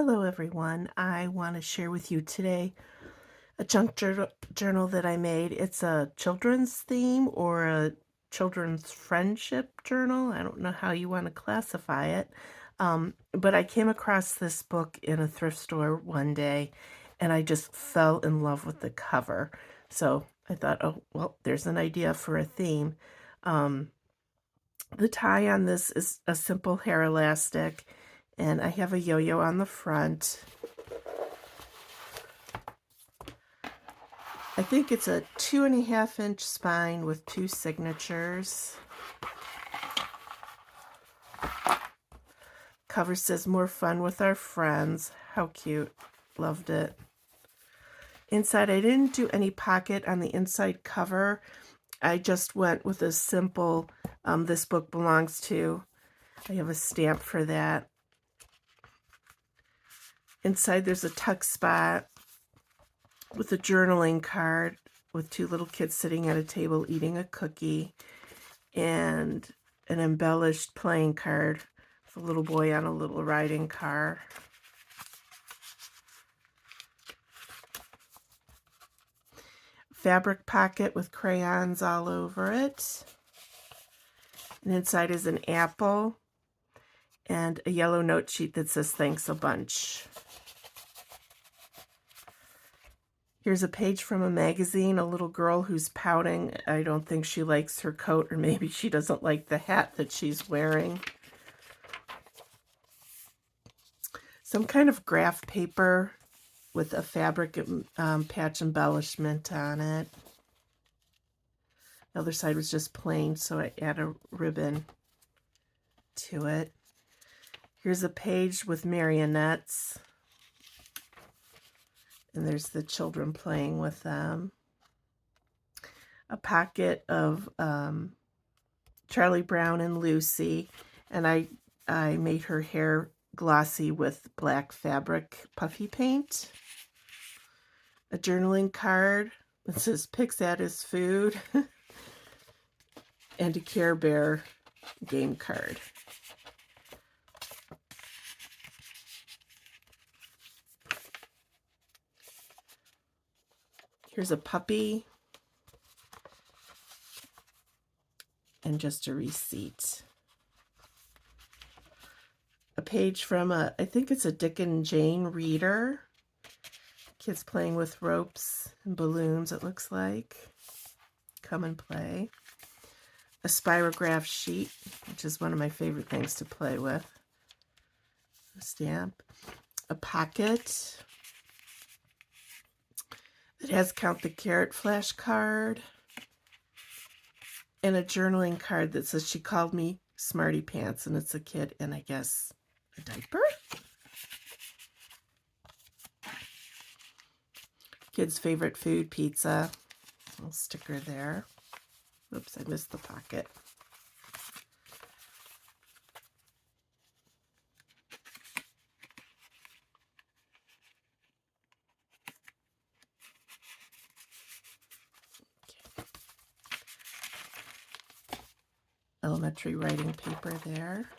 Hello everyone. I want to share with you today a junk journal that I made. It's a children's theme or a children's friendship journal. I don't know how you want to classify it. But I came across this book in a thrift store one day and I just fell in love with the cover. So I thought, oh, well, there's an idea for a theme. Um, the tie on this is a simple hair elastic, and I have a yo-yo on the front. I think it's a 2.5-inch spine with 2 signatures. Cover says more fun with our friends. How cute. Loved it. Inside, I didn't do any pocket on the inside cover. I just went with a simple, this book belongs to. I have a stamp for that. Inside, there's a tuck spot with a journaling card with 2 little kids sitting at a table eating a cookie, and an embellished playing card with a little boy on a little riding car. Fabric pocket with crayons all over it. And inside is an apple and a yellow note sheet that says thanks a bunch. Here's a page from a magazine, a little girl who's pouting. I don't think she likes her coat, or maybe she doesn't like the hat that she's wearing. Some kind of graph paper with a fabric patch embellishment on it. The other side was just plain, so I add a ribbon to it. Here's a page with marionettes, and there's the children playing with them. A pocket of Charlie Brown and Lucy, and I made her hair glossy with black fabric puffy paint. A journaling card that says picks at his food, and a Care Bear game card. Here's a puppy and just a receipt. A page from I think it's a Dick and Jane reader. Kids playing with ropes and balloons, it looks like. Come and play. A spirograph sheet, which is one of my favorite things to play with. A stamp. A pocket. It has Count the Carrot flashcard. And a journaling card that says she called me Smarty Pants, and it's a kid in, I guess, a diaper. Kid's favorite food, pizza. Little sticker there. Oops, I missed the pocket. Elementary writing paper there.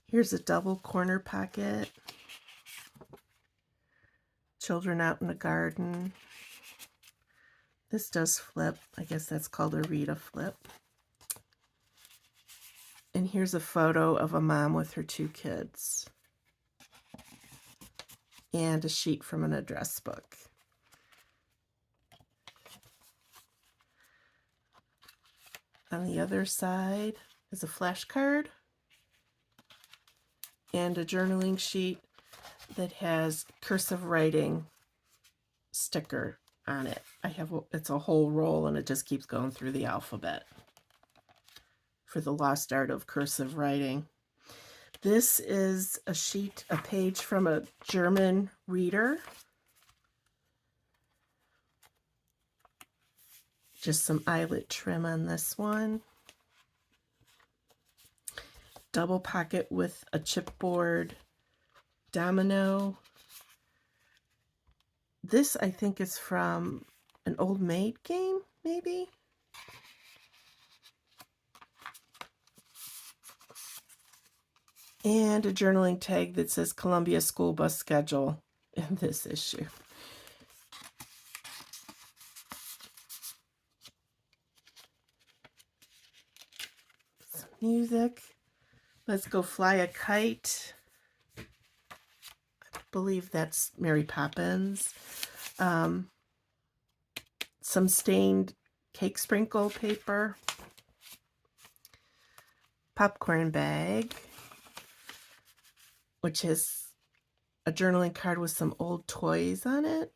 Here's a double corner pocket. Children out in the garden. This does flip. I guess that's called a read a flip. And here's a photo of a mom with her 2 kids. And a sheet from an address book. On the other side is a flashcard and a journaling sheet that has cursive writing sticker on it. It's a whole roll, and it just keeps going through the alphabet for the lost art of cursive writing. This is a page from a German reader. Just some eyelet trim on this one. Double pocket with a chipboard domino. This, I think, is from an Old Maid game, maybe? And a journaling tag that says Columbia School Bus Schedule in this issue. Some music. Let's Go Fly a Kite. I believe that's Mary Poppins. Some stained cake sprinkle paper. Popcorn bag, which is a journaling card with some old toys on it.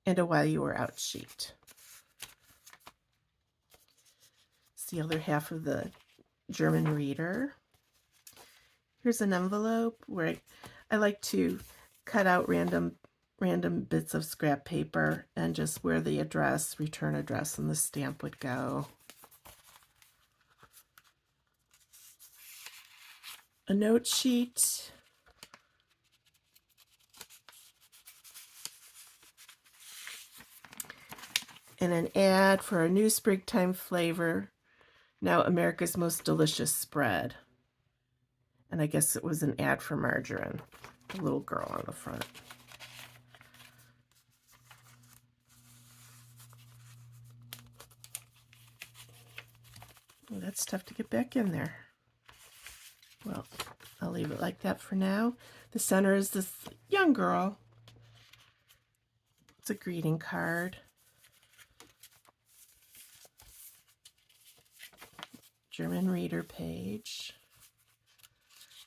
And a While You Were Out sheet. It's the other half of the German reader. Here's an envelope where I like to cut out random bits of scrap paper and just where the address, return address, and the stamp would go. A note sheet. And an ad for a new springtime flavor, now America's Most Delicious Spread. And I guess it was an ad for margarine, the little girl on the front. Well, that's tough to get back in there. Well, I'll leave it like that for now. The center is this young girl. It's a greeting card. German reader page.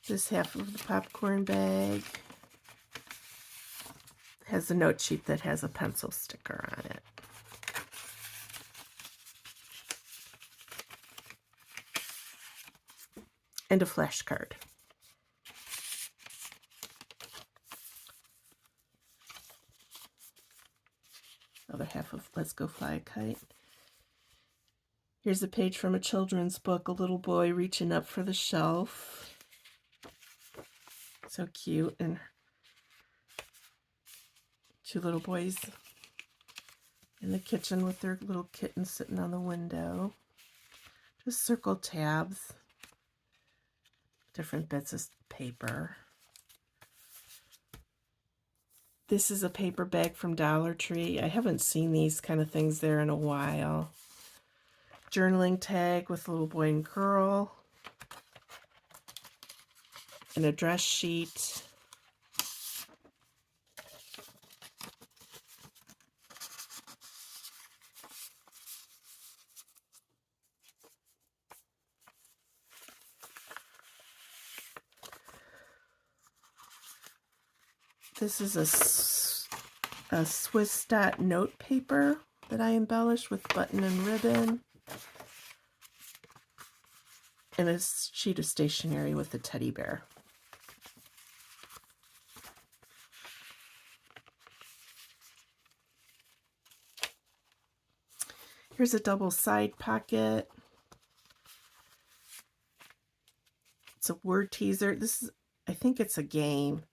This half of the popcorn bag has a note sheet that has a pencil sticker on it. And a flashcard. Other half of Let's Go Fly a Kite. Here's a page from a children's book, a little boy reaching up for the shelf. So cute. And two little boys in the kitchen with their little kitten sitting on the window. Just circle tabs. Different bits of paper. This is a paper bag from Dollar Tree. I haven't seen these kind of things there in a while. Journaling tag with a little boy and girl. An address sheet. This is a Swiss dot note paper that I embellished with button and ribbon. And a sheet of stationery with a teddy bear. Here's a double side pocket. It's a word teaser. This is, I think it's a game.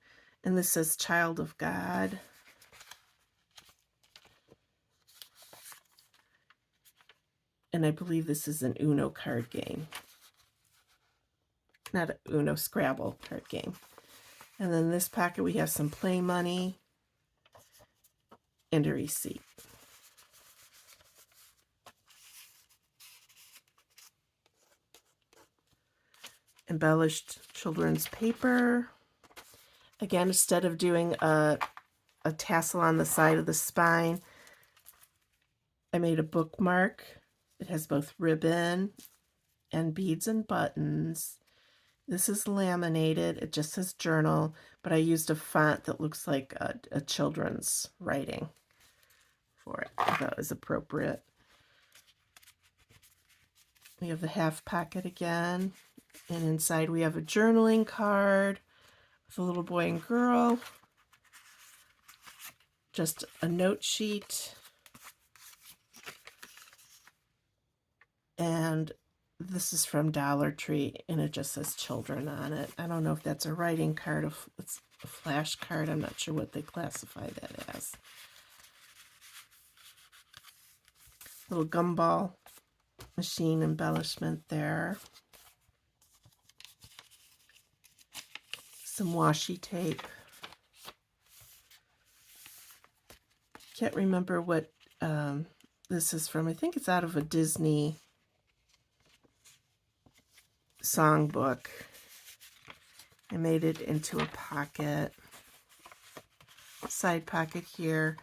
And this says Child of God. And I believe this is an Uno card game. Not an Uno, Scrabble card game. And then in this pocket we have some play money and a receipt. Embellished children's paper. Again, instead of doing a tassel on the side of the spine, I made a bookmark. It has both ribbon and beads and buttons. This is laminated. It just says journal, but I used a font that looks like a children's writing for it. I thought it was appropriate. We have the half pocket again, and inside we have a journaling card with a little boy and girl. Just a note sheet. And this is from Dollar Tree, and it just says children on it. I don't know if that's a writing card, if it's a flash card. I'm not sure what they classify that as. Little gumball. machine embellishment there. Some washi tape. Can't remember what this is from. I think it's out of a Disney songbook. I made it into a pocket. Side pocket here.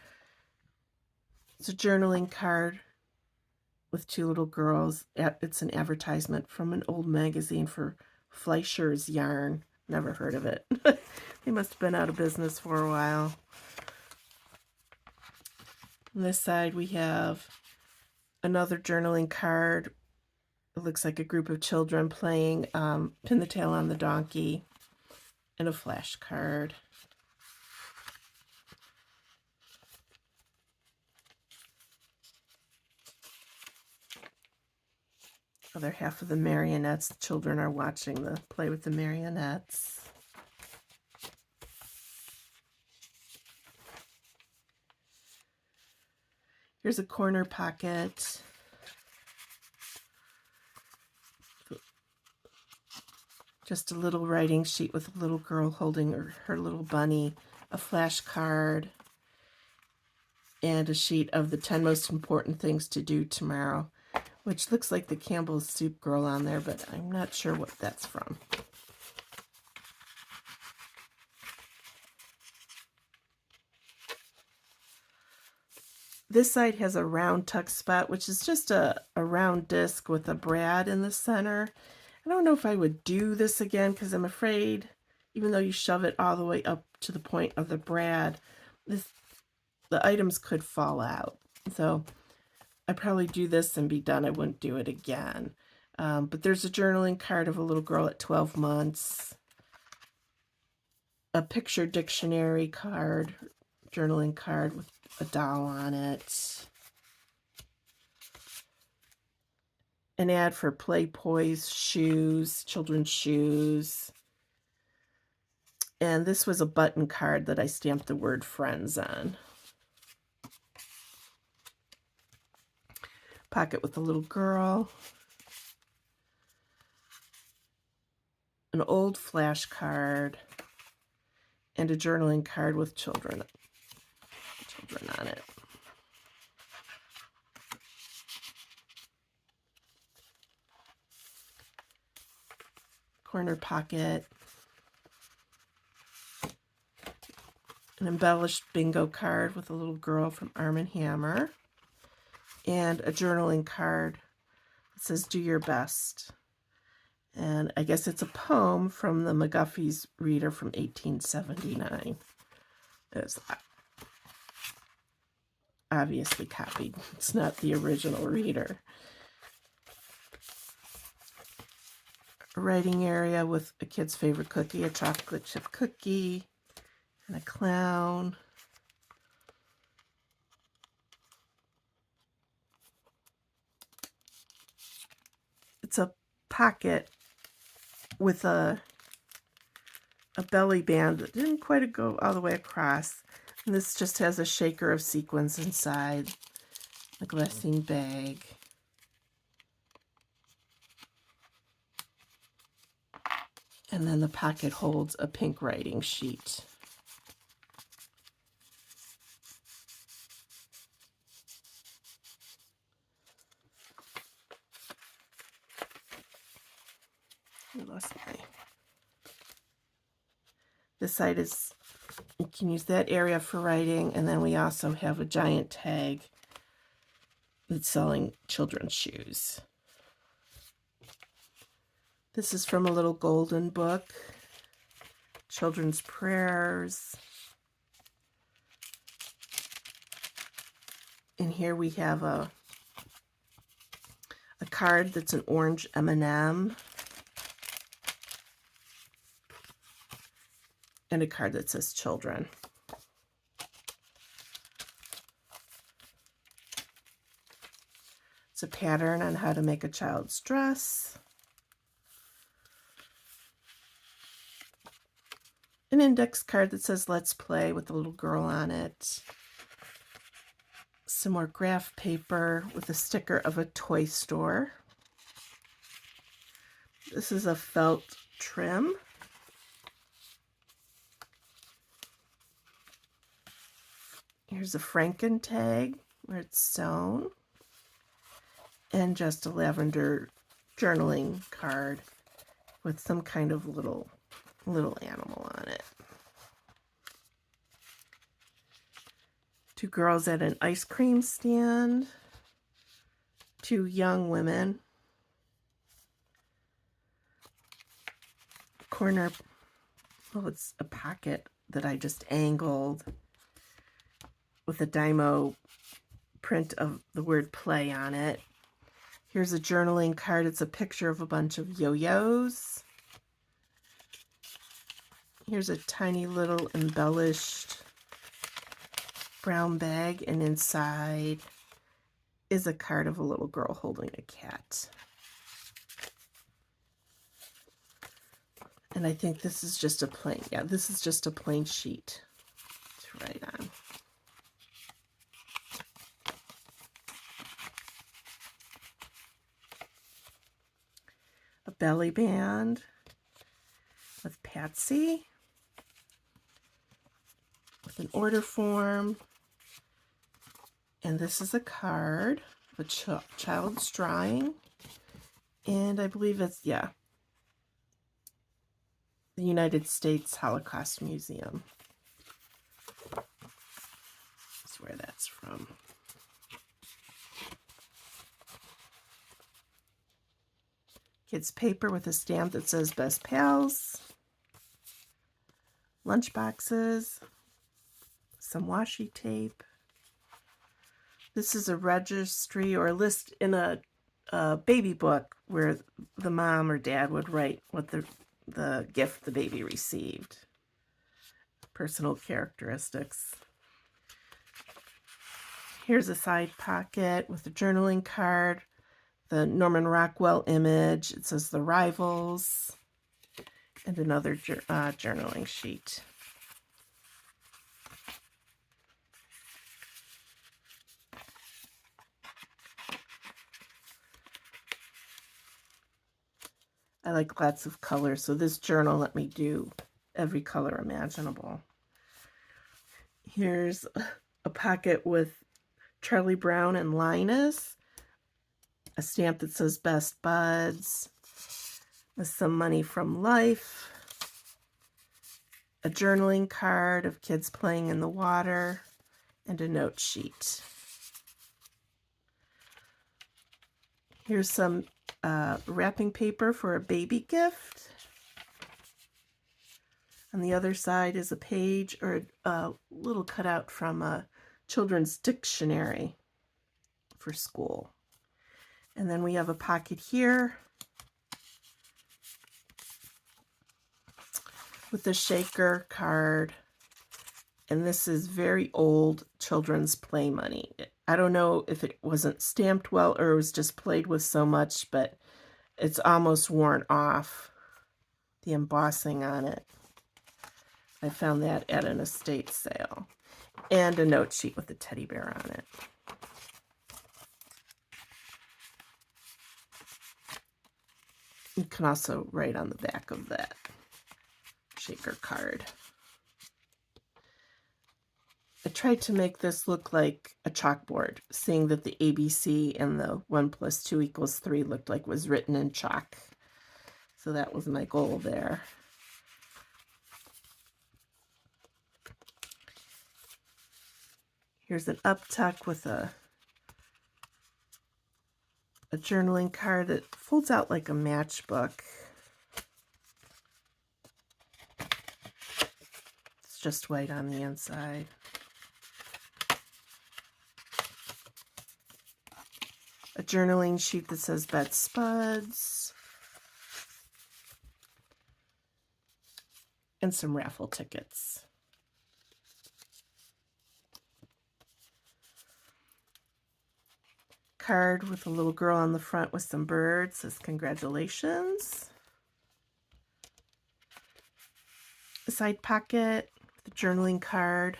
It's a journaling card with two little girls. It's an advertisement from an old magazine for Fleischer's yarn. Never heard of it. They must have been out of business for a while. On this side we have another journaling card. It looks like a group of children playing Pin the Tail on the Donkey, and a flashcard. Other half of the marionettes. The children are watching the play with the marionettes. Here's a corner pocket. Just a little writing sheet with a little girl holding her little bunny, a flashcard, and a sheet of the 10 most important things to do tomorrow, which looks like the Campbell's Soup Girl on there, but I'm not sure what that's from. This side has a round tuck spot, which is just a round disc with a brad in the center. I don't know if I would do this again because I'm afraid, even though you shove it all the way up to the point of the brad, the items could fall out. So I'd probably do this and be done. I wouldn't do it again. But there's a journaling card of a little girl at 12 months. A picture dictionary card, journaling card with a doll on it. An ad for Play Poise shoes, children's shoes. And this was a button card that I stamped the word friends on. Pocket with a little girl. An old flashcard. And a journaling card with children on it. Corner pocket. An embellished bingo card with a little girl from Arm & Hammer. And a journaling card that says, "Do your best." And I guess it's a poem from the McGuffey's Reader from 1879. It's obviously copied. It's not the original Reader. A writing area with a kid's favorite cookie, a chocolate chip cookie, and a clown. It's a pocket with a belly band that didn't quite go all the way across. And this just has a shaker of sequins inside, a glassine bag. And then the pocket holds a pink writing sheet. I lost my... This side is, you can use that area for writing, and then we also have a giant tag that's selling children's shoes. This is from a little golden book, Children's Prayers. And here we have a card that's an orange M&M. And a card that says children. It's a pattern on how to make a child's dress. An index card that says let's play with a little girl on it. Some more graph paper with a sticker of a toy store. This is a felt trim. Here's a Franken tag where it's sewn. And just a lavender journaling card with some kind of little animal on it. Two girls at an ice cream stand. Two young women. Corner, oh, it's a pocket that I just angled with a Dymo print of the word play on it. Here's a journaling card. It's a picture of a bunch of yo-yos. Here's a tiny little embellished brown bag, and inside is a card of a little girl holding a cat. And I think this is just a plain, yeah, this is just a plain sheet to write on. A belly band with Patsy, with an order form, and this is a card of a child's drawing, and I believe it's, yeah, the United States Holocaust Museum. That's where that's from. Kids' paper with a stamp that says Best Pals. Lunch boxes. Some washi tape. This is a registry or a list in a baby book where the mom or dad would write what the gift the baby received. Personal characteristics. Here's a side pocket with a journaling card. The Norman Rockwell image. It says The Rivals. And another journaling sheet. I like lots of colors, so this journal let me do every color imaginable. Here's a pocket with Charlie Brown and Linus, a stamp that says Best Buds, with some money from life, a journaling card of kids playing in the water, and a note sheet. Here's some wrapping paper for a baby gift. On the other side is a page or a little cutout from a children's dictionary for school. And then we have a pocket here with a shaker card. And this is very old children's play money. I don't know if it wasn't stamped well or it was just played with so much, but it's almost worn off, the embossing on it. I found that at an estate sale. And a note sheet with a teddy bear on it. You can also write on the back of that shaker card. I tried to make this look like a chalkboard, seeing that the ABC and the 1 + 2 = 3 looked like was written in chalk. So that was my goal there. Here's an uptuck with a journaling card that folds out like a matchbook. It's just white on the inside. A journaling sheet that says Best Buds. And some raffle tickets. Card with a little girl on the front with some birds. Says congratulations. A side pocket with a journaling card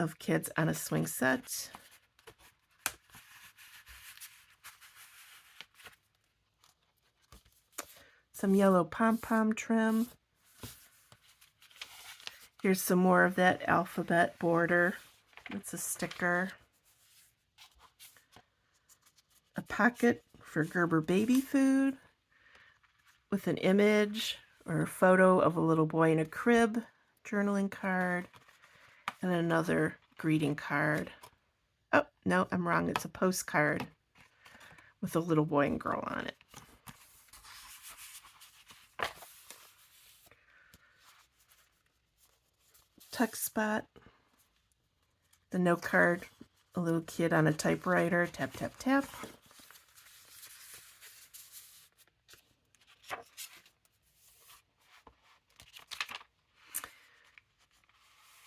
of kids on a swing set. Some yellow pom-pom trim. Here's some more of that alphabet border. It's a sticker. A pocket for Gerber baby food with an image or a photo of a little boy in a crib, journaling card, and another greeting card. Oh, no, I'm wrong. It's a postcard with a little boy and girl on it. Text spot. The note card, a little kid on a typewriter, tap, tap, tap.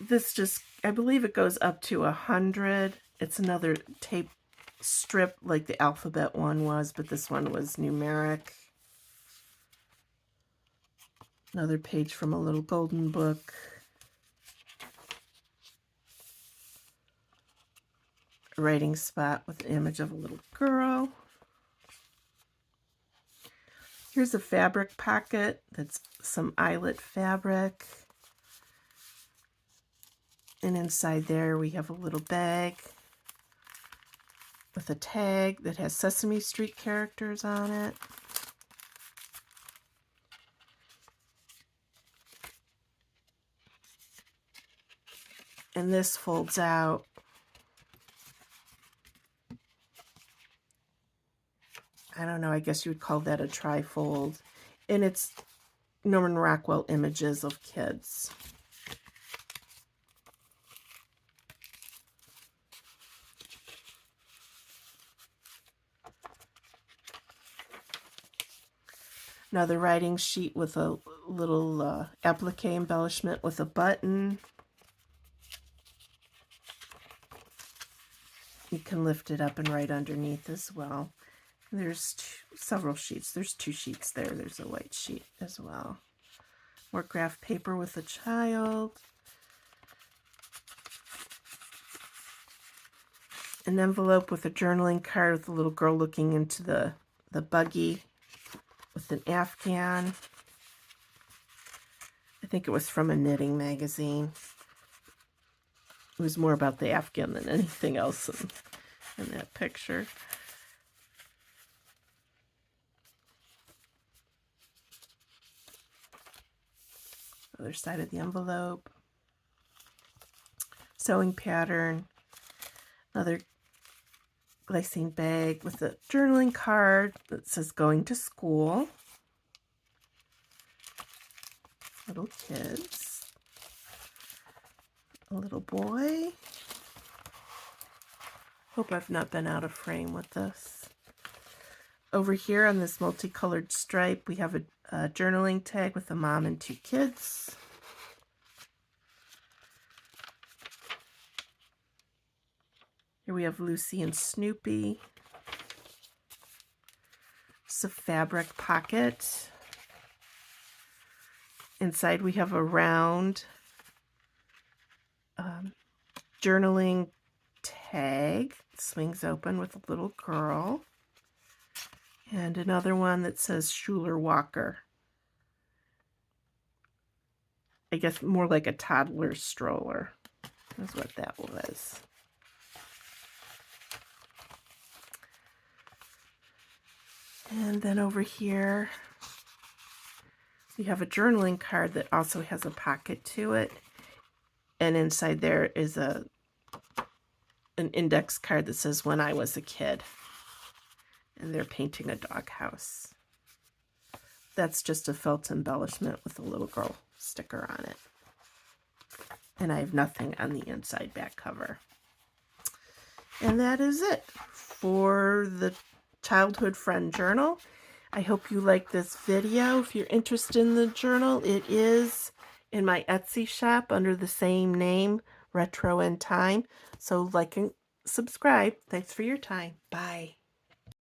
This just, I believe it goes up to 100. It's another tape strip like the alphabet one was, but this one was numeric. Another page from a little golden book. A writing spot with an image of a little girl. Here's a fabric pocket that's some eyelet fabric. And inside there we have a little bag with a tag that has Sesame Street characters on it. And this folds out. I don't know, I guess you would call that a trifold. And it's Norman Rockwell images of kids. Another writing sheet with a little applique embellishment with a button. You can lift it up and write underneath as well. There's several sheets. There's 2 sheets there. There's a white sheet as well. More graph paper with a child. An envelope with a journaling card with a little girl looking into the buggy with an Afghan. I think it was from a knitting magazine. It was more about the Afghan than anything else in that picture. Other side of the envelope. Sewing pattern. Another glycine bag with a journaling card that says going to school. Little kids. A little boy. Hope I've not been out of frame with this. Over here on this multicolored stripe, we have a journaling tag with a mom and 2 kids. Here we have Lucy and Snoopy. It's a fabric pocket. Inside we have a round journaling tag. It swings open with a little girl. And another one that says Schuler Walker. I guess more like a toddler stroller is what that was. And then over here, we have a journaling card that also has a pocket to it. And inside there is an index card that says when I was a kid. And they're painting a doghouse. That's just a felt embellishment with a little girl sticker on it. And I have nothing on the inside back cover. And that is it for the Childhood Friend Journal. I hope you like this video. If you're interested in the journal, it is in my Etsy shop under the same name, Retro and Time. So like and subscribe. Thanks for your time. Bye.